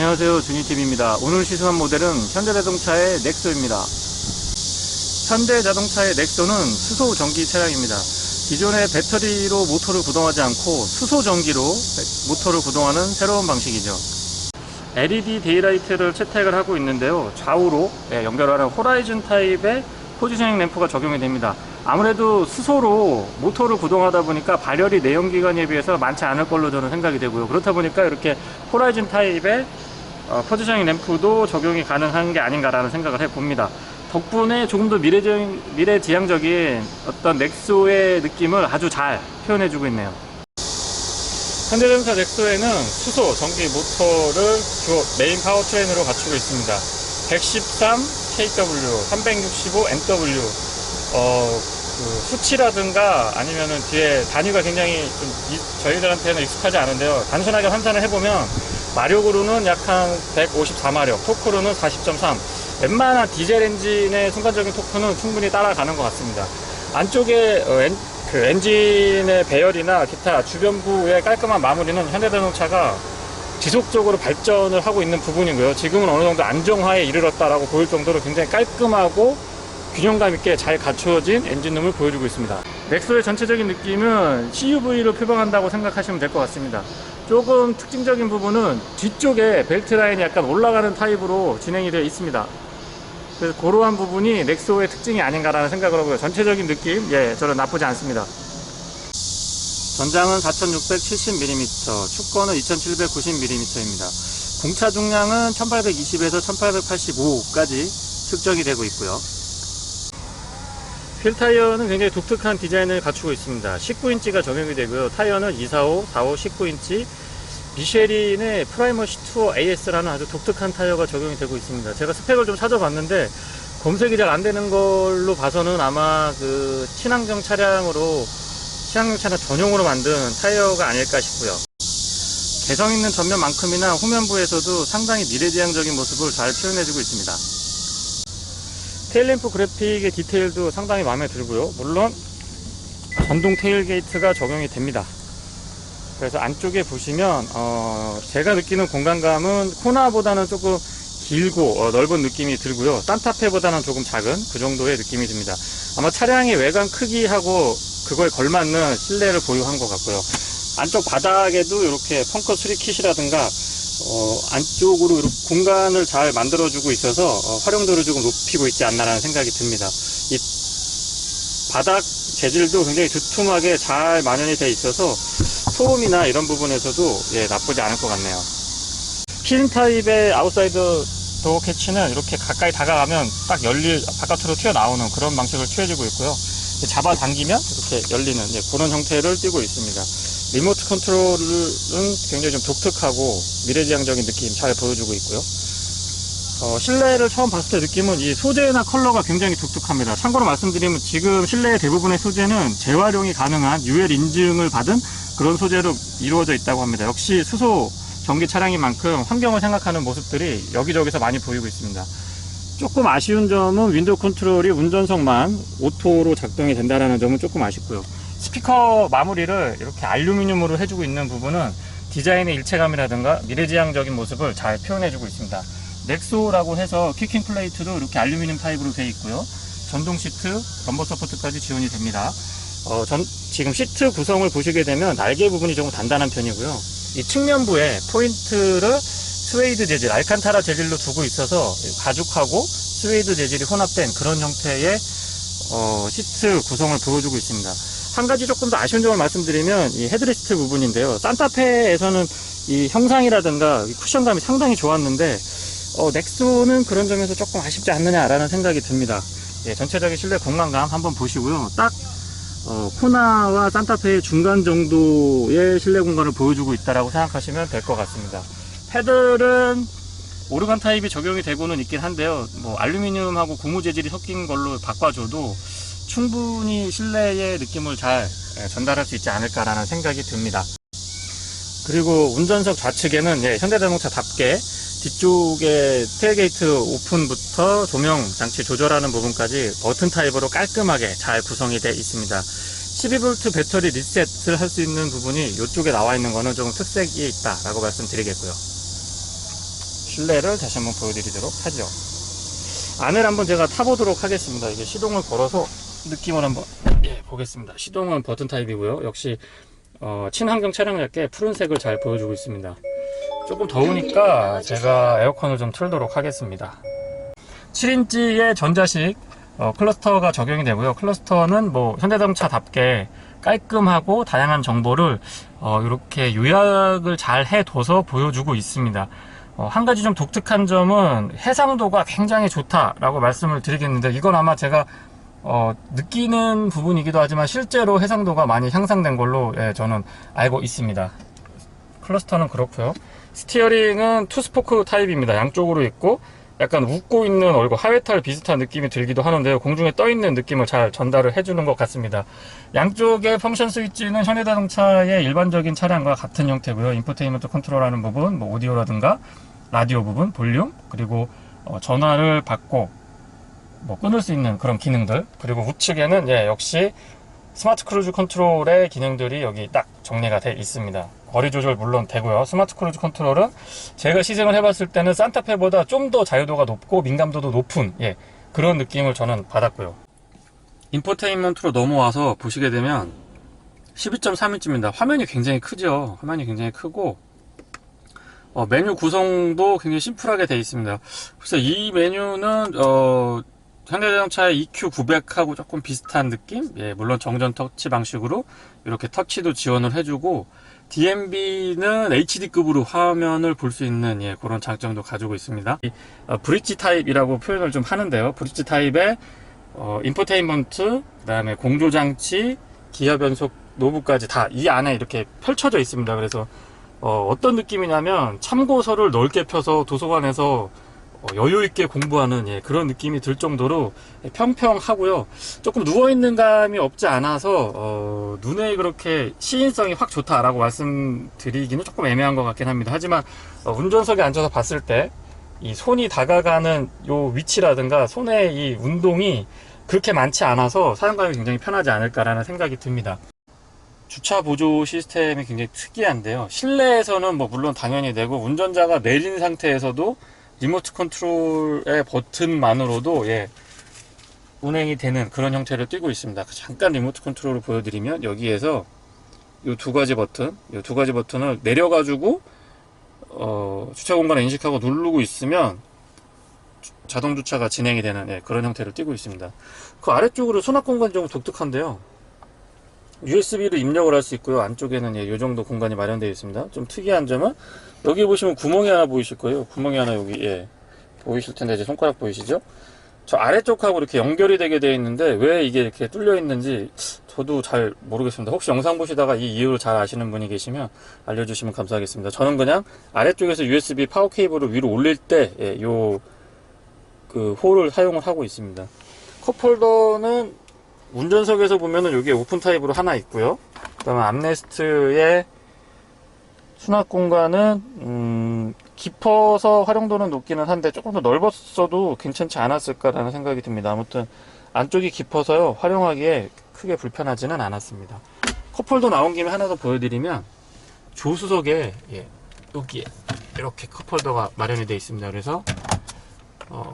안녕하세요, 준이TV입니다. 오늘 시승한 모델은 현대자동차의 넥소입니다. 현대자동차의 넥소는 수소 전기 차량입니다. 기존의 배터리로 모터를 구동하지 않고 수소 전기로 모터를 구동하는 새로운 방식이죠. LED 데이라이트를 채택을 하고 있는데요, 좌우로 연결하는 호라이즌 타입의 포지셔닝 램프가 적용이 됩니다. 아무래도 수소로 모터를 구동하다 보니까 발열이 내연기관에 비해서 많지 않을 걸로 저는 생각이 되고요. 그렇다 보니까 이렇게 호라이즌 타입의 포지셔닝 램프도 적용이 가능한 게 아닌가라는 생각을 해봅니다. 덕분에 조금 더 미래지향적인 어떤 넥소의 느낌을 아주 잘 표현해주고 있네요. 현대자동차 넥소에는 수소 전기 모터를 주 메인 파워트레인으로 갖추고 있습니다. 113 kW, 365 nW, 수치라든가 아니면은 뒤에 단위가 굉장히 좀 저희들한테는 익숙하지 않은데요. 단순하게 환산을 해보면 마력으로는 약 한 154마력, 토크로는 40.3. 웬만한 디젤 엔진의 순간적인 토크는 충분히 따라가는 것 같습니다. 안쪽에 엔진의 배열이나 기타 주변부의 깔끔한 마무리는 현대자동차가 지속적으로 발전을 하고 있는 부분이고요. 지금은 어느 정도 안정화에 이르렀다라고 보일 정도로 굉장히 깔끔하고 균형감 있게 잘 갖추어진 엔진룸을 보여주고 있습니다. 넥소의 전체적인 느낌은 CUV로 표방한다고 생각하시면 될 것 같습니다. 조금 특징적인 부분은 뒤쪽에 벨트 라인이 약간 올라가는 타입으로 진행이 되어 있습니다. 그래서 그러한 부분이 넥소의 특징이 아닌가라는 생각을 하고요. 전체적인 느낌, 저는 나쁘지 않습니다. 전장은 4670mm, 축권은 2790mm입니다. 공차 중량은 1820에서 1885까지 측정이 되고 있고요. 휠 타이어는 굉장히 독특한 디자인을 갖추고 있습니다. 19인치가 적용이 되고요. 타이어는 245, 45, 19인치 미쉐린의 프라이머시 투어 AS라는 아주 독특한 타이어가 적용이 되고 있습니다. 제가 스펙을 좀 찾아봤는데 검색이 잘 안되는 걸로 봐서는 아마 그 친환경 차량 전용으로 만든 타이어가 아닐까 싶고요. 개성 있는 전면만큼이나 후면부에서도 상당히 미래지향적인 모습을 잘 표현해주고 있습니다. 테일램프 그래픽의 디테일도 상당히 마음에 들고요. 물론 전동 테일게이트가 적용이 됩니다. 그래서 안쪽에 보시면 제가 느끼는 공간감은 코나보다는 조금 길고 넓은 느낌이 들고요. 산타페보다는 조금 작은 그 정도의 느낌이 듭니다. 아마 차량의 외관 크기하고 그거에 걸맞는 실내를 보유한 것 같고요. 안쪽 바닥에도 이렇게 펑커 수리킷이라든가 안쪽으로 이렇게 공간을 잘 만들어주고 있어서 활용도를 조금 높이고 있지 않나라는 생각이 듭니다. 이 바닥 재질도 굉장히 두툼하게 잘 만연이 되어 있어서 소음이나 이런 부분에서도 나쁘지 않을 것 같네요. 히든 타입의 아웃사이드 도어 캐치는 이렇게 가까이 다가가면 딱 바깥으로 튀어나오는 그런 방식을 취해주고 있고요. 잡아당기면 이렇게 열리는 그런 형태를 띠고 있습니다. 리모트 컨트롤은 굉장히 좀 독특하고 미래지향적인 느낌 잘 보여주고 있고요. 실내를 처음 봤을 때 느낌은 이 소재나 컬러가 굉장히 독특합니다. 참고로 말씀드리면 지금 실내의 대부분의 소재는 재활용이 가능한 UL 인증을 받은 그런 소재로 이루어져 있다고 합니다. 역시 수소 전기 차량인 만큼 환경을 생각하는 모습들이 여기저기서 많이 보이고 있습니다. 조금 아쉬운 점은 윈도우 컨트롤이 운전석만 오토로 작동이 된다는 점은 조금 아쉽고요. 스피커 마무리를 이렇게 알루미늄으로 해주고 있는 부분은 디자인의 일체감이라든가 미래지향적인 모습을 잘 표현해주고 있습니다. 넥소라고 해서 킥킹 플레이트도 이렇게 알루미늄 타입으로 되어 있고요. 전동 시트, 럼버 서포트까지 지원이 됩니다. 지금 시트 구성을 보시게 되면 날개 부분이 조금 단단한 편이고요. 이 측면부에 포인트를 스웨이드 재질, 알칸타라 재질로 두고 있어서 가죽하고 스웨이드 재질이 혼합된 그런 형태의 시트 구성을 보여주고 있습니다. 한 가지 조금 더 아쉬운 점을 말씀드리면 이 헤드레스트 부분인데요. 산타페에서는 이 형상이라든가 이 쿠션감이 상당히 좋았는데 넥소는 그런 점에서 조금 아쉽지 않느냐라는 생각이 듭니다. 전체적인 실내 공간감 한번 보시고요. 딱 코나와 산타페의 중간 정도의 실내 공간을 보여주고 있다라고 생각하시면 될 것 같습니다. 패들은 오르간 타입이 적용이 되고는 있긴 한데요. 알루미늄하고 고무 재질이 섞인 걸로 바꿔줘도 충분히 실내의 느낌을 잘 전달할 수 있지 않을까라는 생각이 듭니다. 그리고 운전석 좌측에는 현대자동차답게 뒤쪽에 테일게이트 오픈부터 조명 장치 조절하는 부분까지 버튼 타입으로 깔끔하게 잘 구성이 되어 있습니다. 12V 배터리 리셋을 할 수 있는 부분이 이쪽에 나와 있는 거는 좀 특색이 있다라고 말씀드리겠고요. 실내를 다시 한번 보여드리도록 하죠. 안을 한번 제가 타보도록 하겠습니다. 이게 시동을 걸어서 느낌을 한번 보겠습니다. 시동은 버튼 타입이고요. 역시 친환경 차량답게 푸른색을 잘 보여주고 있습니다. 조금 더우니까 제가 에어컨을 좀 틀도록 하겠습니다. 7인치의 전자식 클러스터가 적용이 되고요. 클러스터는 뭐 현대자동차답게 깔끔하고 다양한 정보를 이렇게 요약을 잘 해둬서 보여주고 있습니다. 한 가지 좀 독특한 점은 해상도가 굉장히 좋다라고 말씀을 드리겠는데, 이건 아마 제가 느끼는 부분이기도 하지만 실제로 해상도가 많이 향상된 걸로 저는 알고 있습니다. 클러스터는 그렇고요. 스티어링은 투스포크 타입입니다. 양쪽으로 있고 약간 웃고 있는 얼굴, 하회탈 비슷한 느낌이 들기도 하는데요. 공중에 떠 있는 느낌을 잘 전달을 해주는 것 같습니다. 양쪽의 펑션 스위치는 현대자동차의 일반적인 차량과 같은 형태고요. 인포테인먼트 컨트롤하는 부분, 뭐 오디오라든가 라디오 부분, 볼륨, 그리고 전화를 받고 뭐 끊을 수 있는 그런 기능들, 그리고 우측에는 역시 스마트 크루즈 컨트롤의 기능들이 여기 딱 정리가 되어 있습니다. 거리 조절 물론 되고요. 스마트 크루즈 컨트롤은 제가 시승을 해봤을 때는 산타페보다 좀 더 자유도가 높고 민감도도 높은 그런 느낌을 저는 받았고요. 인포테인먼트로 넘어와서 보시게 되면 12.3인치입니다. 화면이 굉장히 크죠. 화면이 굉장히 크고 메뉴 구성도 굉장히 심플하게 되어 있습니다. 그래서 이 메뉴는 현대자동차의 EQ900하고 조금 비슷한 느낌? 물론 정전 터치 방식으로 이렇게 터치도 지원을 해주고, DMB는 HD급으로 화면을 볼 수 있는 그런 장점도 가지고 있습니다. 브릿지 타입이라고 표현을 좀 하는데요. 브릿지 타입에 인포테인먼트, 그 다음에 공조장치, 기어변속 노브까지 다 이 안에 이렇게 펼쳐져 있습니다. 그래서 어떤 느낌이냐면 참고서를 넓게 펴서 도서관에서 여유있게 공부하는 그런 느낌이 들 정도로 평평하고요. 조금 누워있는 감이 없지 않아서 눈에 그렇게 시인성이 확 좋다라고 말씀드리기는 조금 애매한 것 같긴 합니다. 하지만 운전석에 앉아서 봤을 때 이 손이 다가가는 요 위치라든가 손의 이 운동이 그렇게 많지 않아서 사용감이 굉장히 편하지 않을까라는 생각이 듭니다. 주차 보조 시스템이 굉장히 특이한데요. 실내에서는 뭐 물론 당연히 되고, 운전자가 내린 상태에서도 리모트 컨트롤의 버튼만으로도 운행이 되는 그런 형태를 띠고 있습니다. 잠깐 리모트 컨트롤을 보여드리면, 여기에서 이 두 가지 버튼을 내려가지고 주차 공간을 인식하고 누르고 있으면 자동 주차가 진행이 되는 그런 형태를 띠고 있습니다. 그 아래쪽으로 수납 공간이 좀 독특한데요. USB를 입력을 할 수 있고요. 안쪽에는 이 정도 공간이 마련되어 있습니다. 좀 특이한 점은 여기 보시면 구멍이 하나 보이실 거예요. 구멍이 하나 여기 보이실 텐데, 이제 손가락 보이시죠? 저 아래쪽하고 이렇게 연결이 되게 되어 있는데 왜 이게 이렇게 뚫려 있는지 저도 잘 모르겠습니다. 혹시 영상 보시다가 이 이유를 잘 아시는 분이 계시면 알려주시면 감사하겠습니다. 저는 그냥 아래쪽에서 USB 파워 케이블을 위로 올릴 때 그 홀을 사용을 하고 있습니다. 컵홀더는 운전석에서 보면은 여기에 오픈 타입으로 하나 있고요. 그 다음에 암레스트의 수납 공간은 깊어서 활용도는 높기는 한데 조금 더 넓었어도 괜찮지 않았을까라는 생각이 듭니다. 아무튼 안쪽이 깊어서요, 활용하기에 크게 불편하지는 않았습니다. 컵홀더 나온 김에 하나 더 보여드리면, 조수석에 여기에 이렇게 컵홀더가 마련이 되어 있습니다. 그래서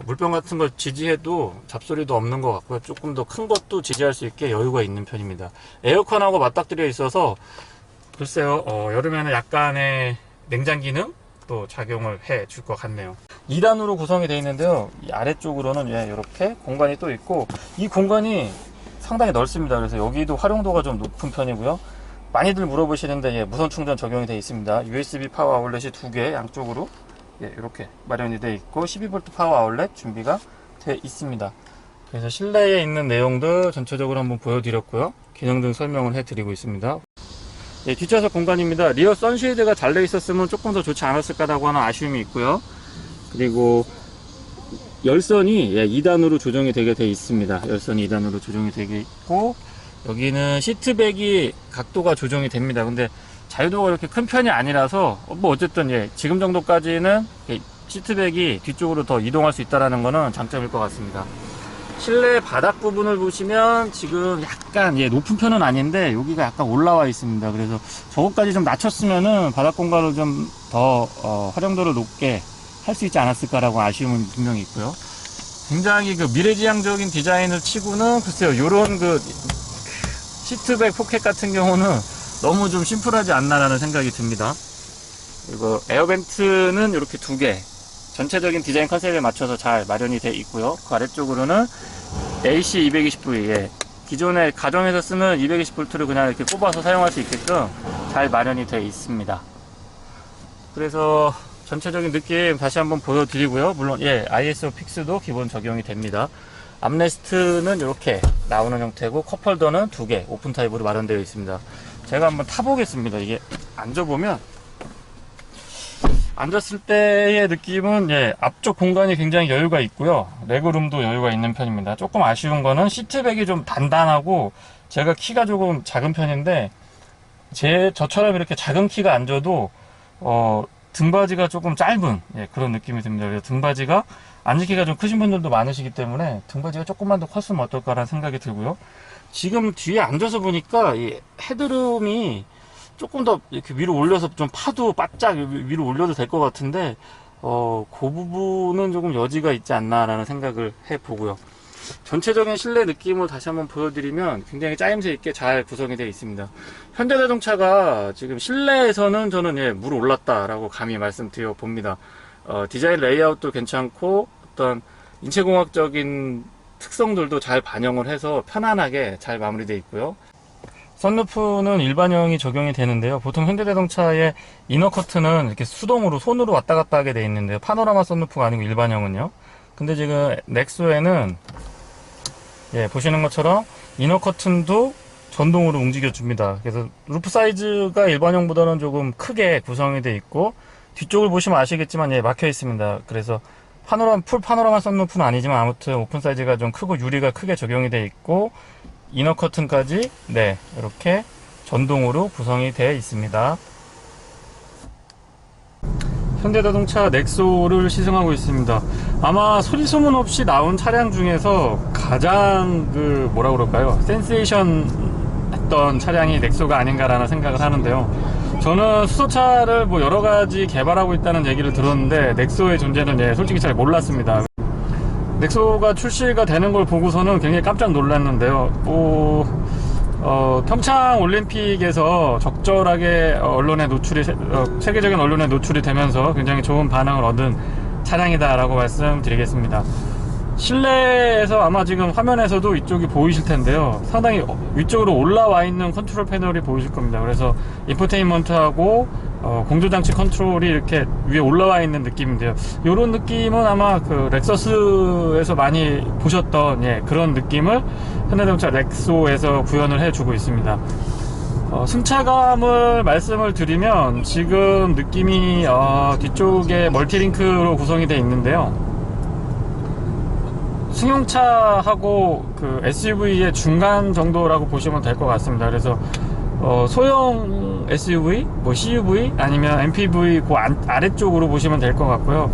물병 같은 걸 지지해도 잡소리도 없는 것 같고요. 조금 더 큰 것도 지지할 수 있게 여유가 있는 편입니다. 에어컨하고 맞닥뜨려 있어서 글쎄요, 여름에는 약간의 냉장 기능 또 작용을 해 줄 것 같네요. 2단으로 구성이 되어 있는데요. 이 아래쪽으로는 이렇게 공간이 또 있고, 이 공간이 상당히 넓습니다. 그래서 여기도 활용도가 좀 높은 편이고요. 많이들 물어보시는데 무선 충전 적용이 되어 있습니다. USB 파워 아울렛이 2개 양쪽으로 이렇게 마련이 되어 있고, 12V 파워 아울렛 준비가 되어 있습니다. 그래서 실내에 있는 내용들 전체적으로 한번 보여드렸고요. 기능등 설명을 해드리고 있습니다. 뒷좌석 공간입니다. 리어 선쉐이드가 달려 있었으면 조금 더 좋지 않았을까라고 하는 아쉬움이 있고요. 그리고 열선이 2단으로 조정이 되게 돼 있습니다. 열선이 2단으로 조정이 되게 있고, 여기는 시트백이 각도가 조정이 됩니다. 근데 자유도가 이렇게 큰 편이 아니라서 뭐 어쨌든 지금 정도까지는 시트백이 뒤쪽으로 더 이동할 수 있다는 거는 장점일 것 같습니다. 실내 바닥 부분을 보시면 지금 약간 높은 편은 아닌데 여기가 약간 올라와 있습니다. 그래서 저것까지 좀 낮췄으면은 바닥 공간을 좀 더 활용도를 높게 할 수 있지 않았을까라고 아쉬움은 분명히 있고요. 굉장히 그 미래지향적인 디자인을 치고는 글쎄요, 요런 그 시트백 포켓 같은 경우는 너무 좀 심플하지 않나라는 생각이 듭니다. 그리고 에어벤트는 이렇게 두 개, 전체적인 디자인 컨셉에 맞춰서 잘 마련이 되어 있고요. 그 아래쪽으로는 AC220V, 기존의 가정에서 쓰는 220V를 그냥 이렇게 뽑아서 사용할 수 있게끔 잘 마련이 되어 있습니다. 그래서 전체적인 느낌 다시 한번 보여드리고요. 물론 ISO 픽스도 기본 적용이 됩니다. 암레스트는 이렇게 나오는 형태고, 컵홀더는 두 개 오픈 타입으로 마련되어 있습니다. 제가 한번 타보겠습니다. 이게 앉아보면, 앉았을 때의 느낌은 앞쪽 공간이 굉장히 여유가 있고요. 레그룸도 여유가 있는 편입니다. 조금 아쉬운 거는 시트백이 좀 단단하고, 제가 키가 조금 작은 편인데 저처럼 이렇게 작은 키가 앉아도 등받이가 조금 짧은 그런 느낌이 듭니다. 그래서 등받이가 앉기가 좀 크신 분들도 많으시기 때문에 등받이가 조금만 더 컸으면 어떨까라는 생각이 들고요. 지금 뒤에 앉아서 보니까 이 헤드룸이 조금 더 이렇게 위로 올려서 좀 파도 바짝 위로 올려도 될 것 같은데 그 부분은 조금 여지가 있지 않나라는 생각을 해보고요. 전체적인 실내 느낌을 다시 한번 보여드리면 굉장히 짜임새 있게 잘 구성이 되어 있습니다. 현대자동차가 지금 실내에서는 저는 물 올랐다라고 감히 말씀드려 봅니다. 디자인 레이아웃도 괜찮고 어떤 인체공학적인 특성들도 잘 반영을 해서 편안하게 잘 마무리되어 있고요. 선루프는 일반형이 적용이 되는데요. 보통 현대자동차의 이너 커튼은 이렇게 수동으로 손으로 왔다 갔다 하게 되어 있는데요. 파노라마 선루프가 아니고 일반형은요. 근데 지금 넥소에는 보시는 것처럼 이너 커튼도 전동으로 움직여 줍니다. 그래서 루프 사이즈가 일반형보다는 조금 크게 구성이 되어 있고, 뒤쪽을 보시면 아시겠지만 막혀 있습니다. 그래서 풀 파노라마 선루프는 아니지만 아무튼 오픈 사이즈가 좀 크고 유리가 크게 적용이 되어 있고, 이너 커튼까지 이렇게 전동으로 구성이 되어 있습니다. 현대자동차 넥소를 시승하고 있습니다. 아마 소리 소문 없이 나온 차량 중에서 가장 뭐라 그럴까요? 센세이션 했던 차량이 넥소가 아닌가라는 생각을 하는데요. 저는 수소차를 여러 가지 개발하고 있다는 얘기를 들었는데 넥소의 존재는 솔직히 잘 몰랐습니다. 넥소가 출시가 되는 걸 보고서는 굉장히 깜짝 놀랐는데요. 평창 올림픽에서 적절하게 언론에 세계적인 언론에 노출이 되면서 굉장히 좋은 반응을 얻은 차량이다라고 말씀드리겠습니다. 실내에서 아마 지금 화면에서도 이쪽이 보이실 텐데요. 상당히 위쪽으로 올라와 있는 컨트롤 패널이 보이실 겁니다. 그래서 인포테인먼트하고 공조장치 컨트롤이 이렇게 위에 올라와 있는 느낌인데요. 이런 느낌은 아마 그 렉서스에서 많이 보셨던 그런 느낌을 현대자동차 넥소에서 구현을 해주고 있습니다. 승차감을 말씀을 드리면 지금 느낌이 뒤쪽에 멀티링크로 구성이 되어 있는데요. 승용차하고 그 SUV의 중간 정도라고 보시면 될 것 같습니다. 그래서 소형 SUV, CUV 아니면 MPV 그 아래쪽으로 보시면 될 것 같고요.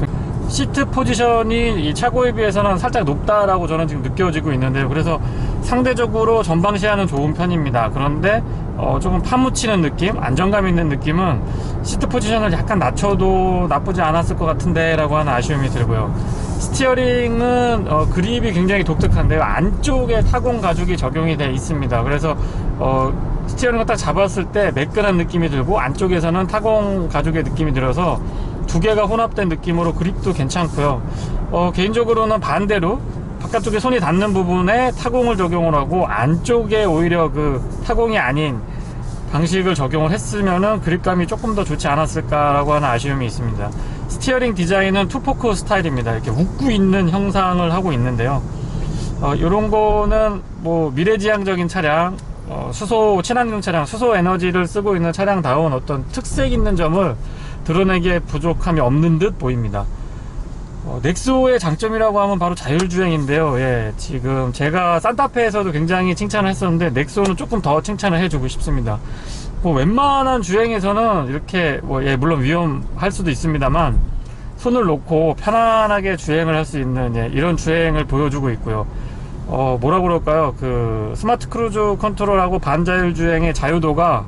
시트 포지션이 이 차고에 비해서는 살짝 높다라고 저는 지금 느껴지고 있는데요. 그래서 상대적으로 전방 시야는 좋은 편입니다. 그런데 조금 파묻히는 느낌, 안정감 있는 느낌은 시트 포지션을 약간 낮춰도 나쁘지 않았을 것 같은데 라고 하는 아쉬움이 들고요. 스티어링은 그립이 굉장히 독특한데요. 안쪽에 타공 가죽이 적용이 되어 있습니다. 그래서 스티어링을 딱 잡았을 때 매끈한 느낌이 들고, 안쪽에서는 타공 가죽의 느낌이 들어서 두 개가 혼합된 느낌으로 그립도 괜찮고요. 개인적으로는 반대로 바깥쪽에 손이 닿는 부분에 타공을 적용을 하고 안쪽에 오히려 그 타공이 아닌 방식을 적용을 했으면은 그립감이 조금 더 좋지 않았을까라고 하는 아쉬움이 있습니다. 스티어링 디자인은 투포크 스타일입니다. 이렇게 웃고 있는 형상을 하고 있는데요. 이런 거는 미래지향적인 차량, 수소 친환경 차량, 수소 에너지를 쓰고 있는 차량다운 어떤 특색 있는 점을 드러내기에 부족함이 없는 듯 보입니다. 넥소의 장점이라고 하면 바로 자율주행인데요. 지금 제가 산타페에서도 굉장히 칭찬을 했었는데 넥소는 조금 더 칭찬을 해주고 싶습니다. 웬만한 주행에서는 이렇게 물론 위험할 수도 있습니다만 손을 놓고 편안하게 주행을 할 수 있는 이런 주행을 보여주고 있고요. 뭐라 그럴까요? 그 스마트 크루즈 컨트롤하고 반자율주행의 자유도가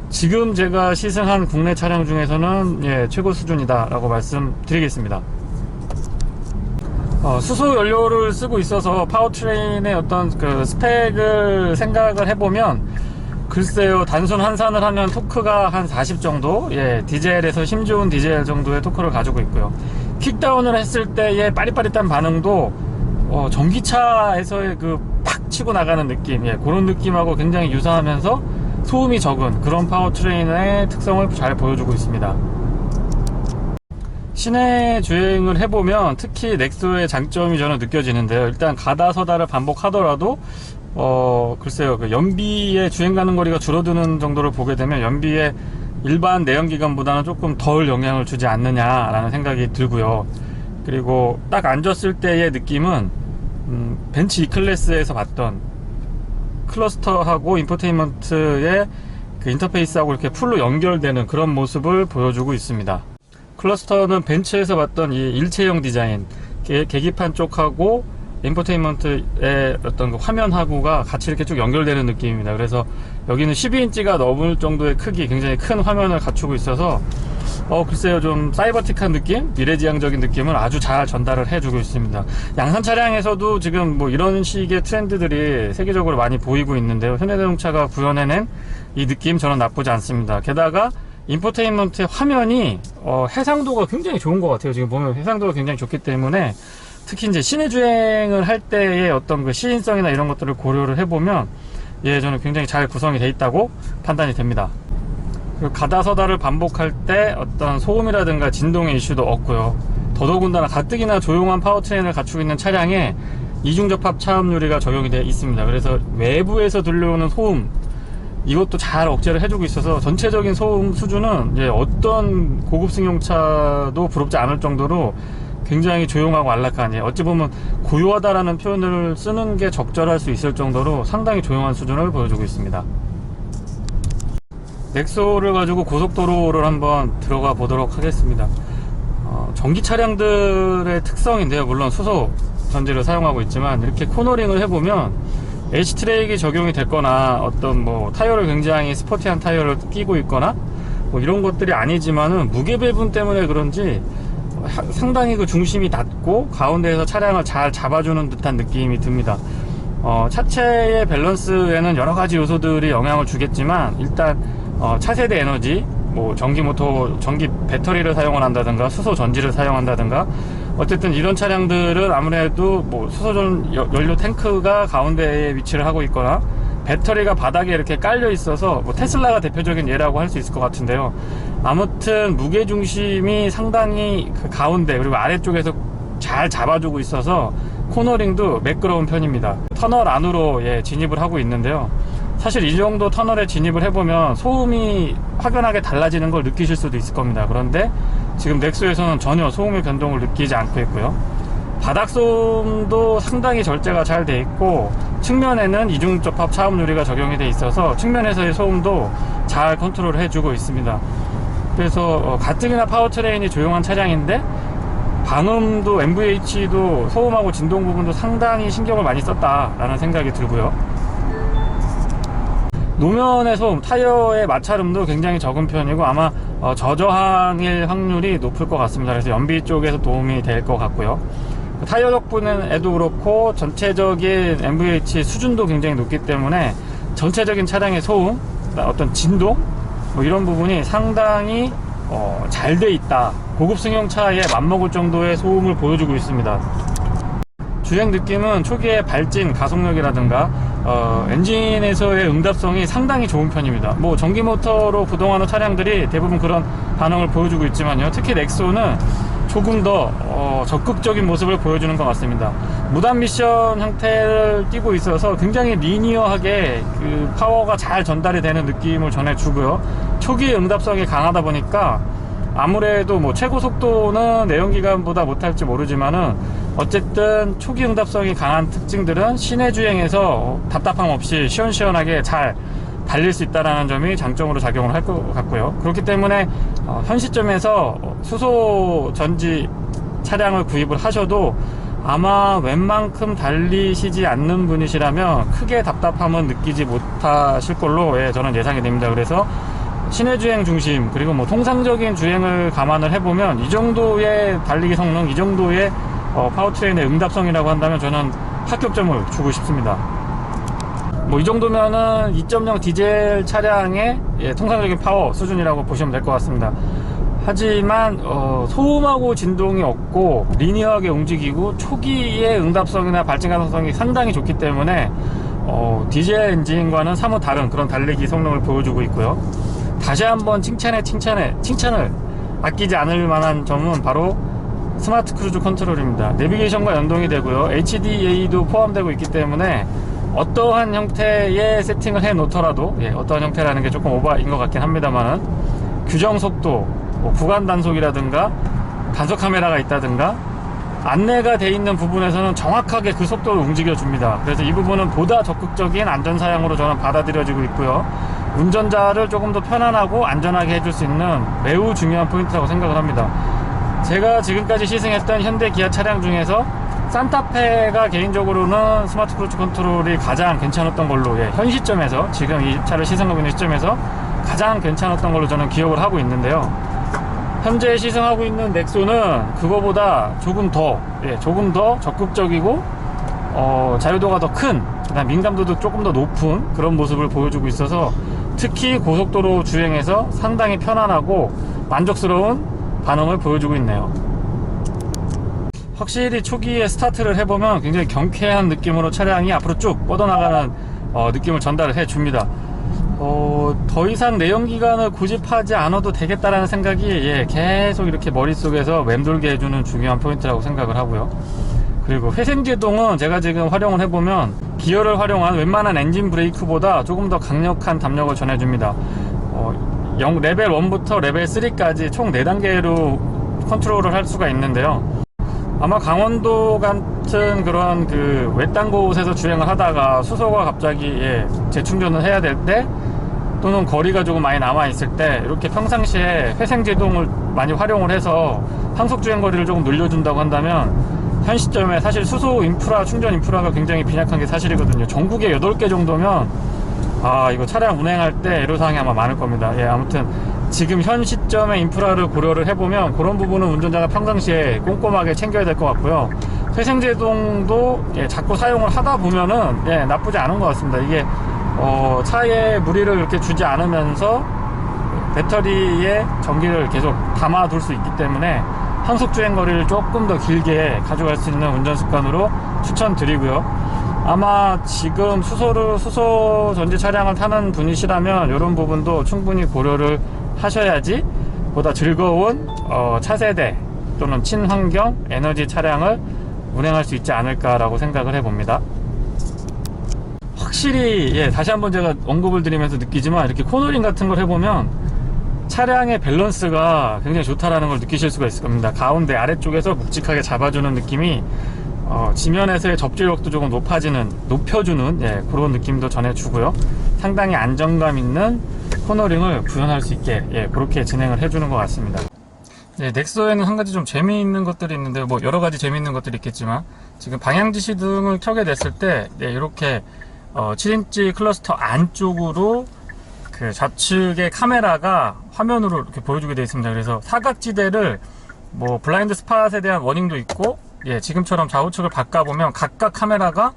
지금 제가 시승한 국내 차량 중에서는 최고 수준이다 라고 말씀드리겠습니다. 수소 연료를 쓰고 있어서 파워트레인의 어떤 그 스펙을 생각을 해보면, 글쎄요, 단순 환산을 하면 토크가 한 40 정도, 예, 디젤에서 힘 좋은 디젤 정도의 토크를 가지고 있고요. 킥다운을 했을 때의 빠릿빠릿한 반응도 전기차에서의 그 팍 치고 나가는 느낌, 예, 그런 느낌하고 굉장히 유사하면서 소음이 적은 그런 파워트레인의 특성을 잘 보여주고 있습니다. 시내 주행을 해보면 특히 넥소의 장점이 저는 느껴지는데요. 일단 가다 서다를 반복하더라도 글쎄요, 그 연비의 주행 가는 거리가 줄어드는 정도를 보게 되면 연비에 일반 내연기관보다는 조금 덜 영향을 주지 않느냐라는 생각이 들고요. 그리고 딱 앉았을 때의 느낌은 벤츠 E클래스에서 봤던 클러스터하고 인포테인먼트의 그 인터페이스하고 이렇게 풀로 연결되는 그런 모습을 보여주고 있습니다. 클러스터는 벤츠에서 봤던 이 일체형 디자인, 계기판 쪽하고 인포테인먼트의 어떤 그 화면하고가 같이 이렇게 쭉 연결되는 느낌입니다. 그래서 여기는 12인치가 넘을 정도의 크기, 굉장히 큰 화면을 갖추고 있어서 글쎄요, 좀 사이버틱한 느낌, 미래지향적인 느낌을 아주 잘 전달을 해주고 있습니다. 양산 차량에서도 지금 뭐 이런 식의 트렌드들이 세계적으로 많이 보이고 있는데요. 현대자동차가 구현해낸 이 느낌 저는 나쁘지 않습니다. 게다가 인포테인먼트의 화면이 해상도가 굉장히 좋은 것 같아요. 지금 보면 해상도가 굉장히 좋기 때문에 특히 이제 시내 주행을 할 때의 어떤 그 시인성이나 이런 것들을 고려를 해보면, 예, 저는 굉장히 잘 구성이 되어 있다고 판단이 됩니다. 그리고 가다 서다를 반복할 때 어떤 소음이라든가 진동의 이슈도 없고요. 더더군다나 가뜩이나 조용한 파워트레인을 갖추고 있는 차량에 이중접합 차음 유리가 적용이 되어 있습니다. 그래서 외부에서 들려오는 소음, 이것도 잘 억제를 해주고 있어서 전체적인 소음 수준은, 예, 어떤 고급 승용차도 부럽지 않을 정도로 굉장히 조용하고 안락한, 예, 어찌 보면 고요하다라는 표현을 쓰는 게 적절할 수 있을 정도로 상당히 조용한 수준을 보여주고 있습니다. 넥소를 가지고 고속도로를 한번 들어가 보도록 하겠습니다. 전기 차량들의 특성인데요. 물론 수소 전지를 사용하고 있지만 이렇게 코너링을 해보면 H트랙이 적용이 됐거나 어떤 뭐 타이어를 굉장히 스포티한 타이어를 끼고 있거나 뭐 이런 것들이 아니지만은 무게 배분 때문에 그런지 상당히 그 중심이 낮고 가운데에서 차량을 잘 잡아주는 듯한 느낌이 듭니다. 차체의 밸런스에는 여러 가지 요소들이 영향을 주겠지만, 일단 차세대 에너지, 뭐 전기 모터, 전기 배터리를 사용을 한다든가 수소 전지를 사용한다든가, 어쨌든 이런 차량들은 아무래도 뭐 수소 연료 탱크가 가운데에 위치를 하고 있거나 배터리가 바닥에 이렇게 깔려 있어서, 뭐 테슬라가 대표적인 예라고 할 수 있을 것 같은데요. 아무튼 무게중심이 상당히 그 가운데 그리고 아래쪽에서 잘 잡아주고 있어서 코너링도 매끄러운 편입니다. 터널 안으로, 예, 진입을 하고 있는데요. 사실 이 정도 터널에 진입을 해보면 소음이 확연하게 달라지는 걸 느끼실 수도 있을 겁니다. 그런데 지금 넥소에서는 전혀 소음의 변동을 느끼지 않고 있고요. 바닥 소음도 상당히 절제가 잘 돼 있고, 측면에는 이중접합 차음 유리가 적용이 돼 있어서 측면에서의 소음도 잘 컨트롤 해주고 있습니다. 그래서 가뜩이나 파워트레인이 조용한 차량인데 방음도, MVH도 소음하고 진동 부분도 상당히 신경을 많이 썼다라는 생각이 들고요. 노면의 소음, 타이어의 마찰음도 굉장히 적은 편이고 아마 저저항일 확률이 높을 것 같습니다. 그래서 연비 쪽에서 도움이 될 것 같고요. 타이어 덕분에도 그렇고 전체적인 MVH 수준도 굉장히 높기 때문에 전체적인 차량의 소음, 어떤 진동, 뭐 이런 부분이 상당히 잘 돼 있다, 고급 승용차에 맞먹을 정도의 소음을 보여주고 있습니다. 주행 느낌은 초기의 발진, 가속력이라든가 엔진에서의 응답성이 상당히 좋은 편입니다. 뭐 전기 모터로 구동하는 차량들이 대부분 그런 반응을 보여주고 있지만요, 특히 넥소는 조금 더 적극적인 모습을 보여주는 것 같습니다. 무단 미션 형태를 띠고 있어서 굉장히 리니어하게 그 파워가 잘 전달이 되는 느낌을 전해주고요. 초기 응답성이 강하다 보니까 아무래도 뭐 최고 속도는 내연기관보다 못할지 모르지만은 어쨌든 초기 응답성이 강한 특징들은 시내 주행에서 답답함 없이 시원시원하게 잘 달릴 수 있다는 점이 장점으로 작용을 할 것 같고요. 그렇기 때문에 현 시점에서 수소 전지 차량을 구입을 하셔도 아마 웬만큼 달리시지 않는 분이시라면 크게 답답함은 느끼지 못하실 걸로, 예, 저는 예상이 됩니다. 그래서 시내 주행 중심, 그리고 뭐 통상적인 주행을 감안을 해보면 이 정도의 달리기 성능, 이 정도의 파워트레인의 응답성이라고 한다면 저는 합격점을 주고 싶습니다. 뭐 이 정도면은 2.0 디젤 차량의 통상적인 파워 수준이라고 보시면 될 것 같습니다. 하지만 소음하고 진동이 없고 리니어하게 움직이고 초기의 응답성이나 발진 가능성이 상당히 좋기 때문에 디젤 엔진과는 사뭇 다른 그런 달리기 성능을 보여주고 있고요. 다시 한번 칭찬을 아끼지 않을 만한 점은 바로 스마트 크루즈 컨트롤입니다. 내비게이션과 연동이 되고요. HDA도 포함되고 있기 때문에 어떠한 형태의 세팅을 해 놓더라도, 어떠한 형태라는 게 조금 오버인 것 같긴 합니다만은, 규정 속도, 뭐 구간 단속이라든가 단속 카메라가 있다든가 안내가 돼 있는 부분에서는 정확하게 그 속도를 움직여 줍니다. 그래서 이 부분은 보다 적극적인 안전 사양으로 저는 받아들여지고 있고요. 운전자를 조금 더 편안하고 안전하게 해줄 수 있는 매우 중요한 포인트라고 생각을 합니다. 제가 지금까지 시승했던 현대 기아 차량 중에서 산타페가 개인적으로는 스마트 크루즈 컨트롤이 가장 괜찮았던 걸로, 현 시점에서, 지금 이 차를 시승하고 있는 시점에서 가장 괜찮았던 걸로 저는 기억을 하고 있는데요. 현재 시승하고 있는 넥소는 그거보다 조금 더 적극적이고 자유도가 더 큰, 그다음 민감도도 조금 더 높은 그런 모습을 보여주고 있어서 특히 고속도로 주행에서 상당히 편안하고 만족스러운 반응을 보여주고 있네요. 확실히 초기에 스타트를 해보면 굉장히 경쾌한 느낌으로 차량이 앞으로 쭉 뻗어나가는 느낌을 전달을 해줍니다. 더 이상 내연기관을 고집하지 않아도 되겠다라는 생각이 계속 이렇게 머릿속에서 맴돌게 해주는 중요한 포인트라고 생각을 하고요. 그리고 회생제동은 제가 지금 활용을 해보면 기어를 활용한 웬만한 엔진 브레이크보다 조금 더 강력한 담력을 전해줍니다. 레벨 1부터 레벨 3까지 총 4단계로 컨트롤을 할 수가 있는데요. 아마 강원도 같은 그런 그 외딴 곳에서 주행을 하다가 수소가 갑자기 재충전을 해야 될 때, 또는 거리가 조금 많이 남아 있을 때 이렇게 평상시에 회생제동을 많이 활용을 해서 항속 주행 거리를 조금 늘려준다고 한다면, 현 시점에 사실 수소 인프라, 충전 인프라가 굉장히 빈약한 게 사실이거든요. 전국에 8개 정도면 이거 차량 운행할 때 애로사항이 아마 많을 겁니다. 아무튼 지금 현 시점의 인프라를 고려를 해보면 그런 부분은 운전자가 평상시에 꼼꼼하게 챙겨야 될 것 같고요. 회생제동도 자꾸 사용을 하다 보면은 나쁘지 않은 것 같습니다. 이게 차에 무리를 이렇게 주지 않으면서 배터리에 전기를 계속 담아둘 수 있기 때문에 항속 주행 거리를 조금 더 길게 가져갈 수 있는 운전 습관으로 추천드리고요. 아마 지금 수소 전지 차량을 타는 분이시라면 이런 부분도 충분히 고려를 하셔야지 보다 즐거운 차세대 또는 친환경 에너지 차량을 운행할 수 있지 않을까라고 생각을 해봅니다. 확실히 다시 한번 제가 언급을 드리면서 느끼지만, 이렇게 코너링 같은 걸 해보면 차량의 밸런스가 굉장히 좋다라는 걸 느끼실 수가 있을 겁니다. 가운데 아래쪽에서 묵직하게 잡아주는 느낌이 지면에서의 접지력도 조금 높여주는 그런 느낌도 전해주고요. 상당히 안정감 있는 코너링을 구현할 수 있게 그렇게 진행을 해주는 것 같습니다. 넥소에는 한 가지 좀 재미있는 것들이 있는데, 뭐 여러 가지 재미있는 것들이 있겠지만, 지금 방향지시 등을 켜게 됐을 때 이렇게 7인치 클러스터 안쪽으로 그 좌측의 카메라가 화면으로 이렇게 보여주게 되어 있습니다. 그래서 사각지대를 뭐 블라인드 스팟에 대한 워닝도 있고, 지금처럼 좌우측을 바꿔보면 각각 카메라가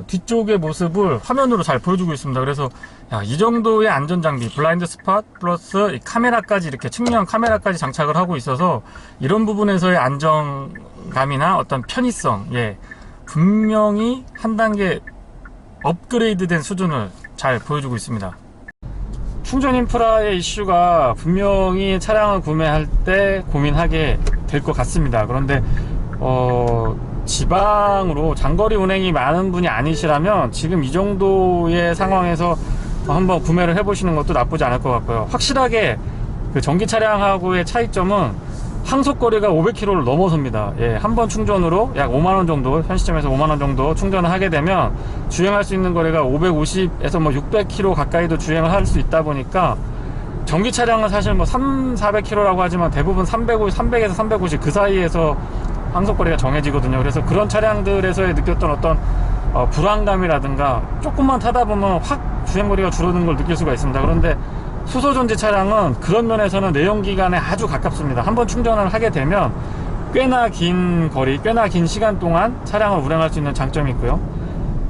뒤쪽의 모습을 화면으로 잘 보여주고 있습니다. 그래서 이 정도의 안전장비, 블라인드 스팟 플러스 카메라까지, 이렇게 측면 카메라까지 장착을 하고 있어서 이런 부분에서의 안정감이나 어떤 편의성, 분명히 한 단계 업그레이드 된 수준을 잘 보여주고 있습니다. 충전 인프라의 이슈가 분명히 차량을 구매할 때 고민하게 될 것 같습니다. 그런데 지방으로 장거리 운행이 많은 분이 아니시라면 지금 이 정도의 상황에서 한번 구매를 해보시는 것도 나쁘지 않을 것 같고요. 확실하게 그 전기 차량하고의 차이점은 항속거리가 500km를 넘어섭니다. 한 번 충전으로 약 5만원 정도, 현 시점에서 5만원 정도 충전을 하게 되면 주행할 수 있는 거리가 550에서 뭐 600km 가까이도 주행을 할 수 있다 보니까, 전기 차량은 사실 뭐 400km라고 하지만 대부분 300에서 350 그 사이에서 항속거리가 정해지거든요. 그래서 그런 차량들에서의 느꼈던 어떤 불안감이라든가 조금만 타다 보면 확 주행거리가 줄어드는 걸 느낄 수가 있습니다. 그런데 수소전지 차량은 그런 면에서는 내연기관에 아주 가깝습니다. 한번 충전을 하게 되면 꽤나 긴 거리, 꽤나 긴 시간 동안 차량을 운행할 수 있는 장점이 있고요.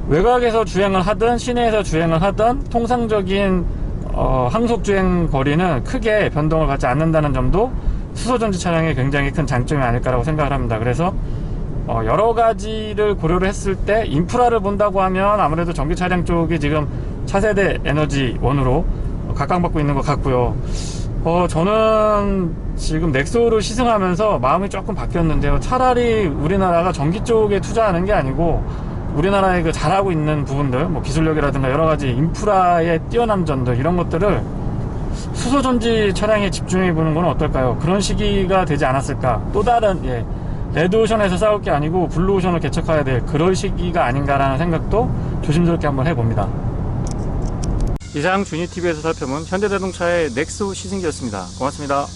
외곽에서 주행을 하든 시내에서 주행을 하든 통상적인 항속주행 거리는 크게 변동을 받지 않는다는 점도 수소전지 차량의 굉장히 큰 장점이 아닐까라고 생각을 합니다. 그래서 여러 가지를 고려를 했을 때 인프라를 본다고 하면 아무래도 전기 차량 쪽이 지금 차세대 에너지원으로 각광받고 있는 것 같고요. 저는 지금 넥소를 시승하면서 마음이 조금 바뀌었는데요. 차라리 우리나라가 전기 쪽에 투자하는 게 아니고 우리나라에 그 잘하고 있는 부분들, 뭐 기술력이라든가 여러 가지 인프라의 뛰어난 점들, 이런 것들을 수소전지 차량에 집중해 보는 건 어떨까요? 그런 시기가 되지 않았을까? 또 다른, 레드오션에서 싸울 게 아니고 블루오션을 개척해야 될 그럴 시기가 아닌가라는 생각도 조심스럽게 한번 해봅니다. 이상 주니TV에서 살펴본 현대자동차의 넥소 시승기였습니다. 고맙습니다.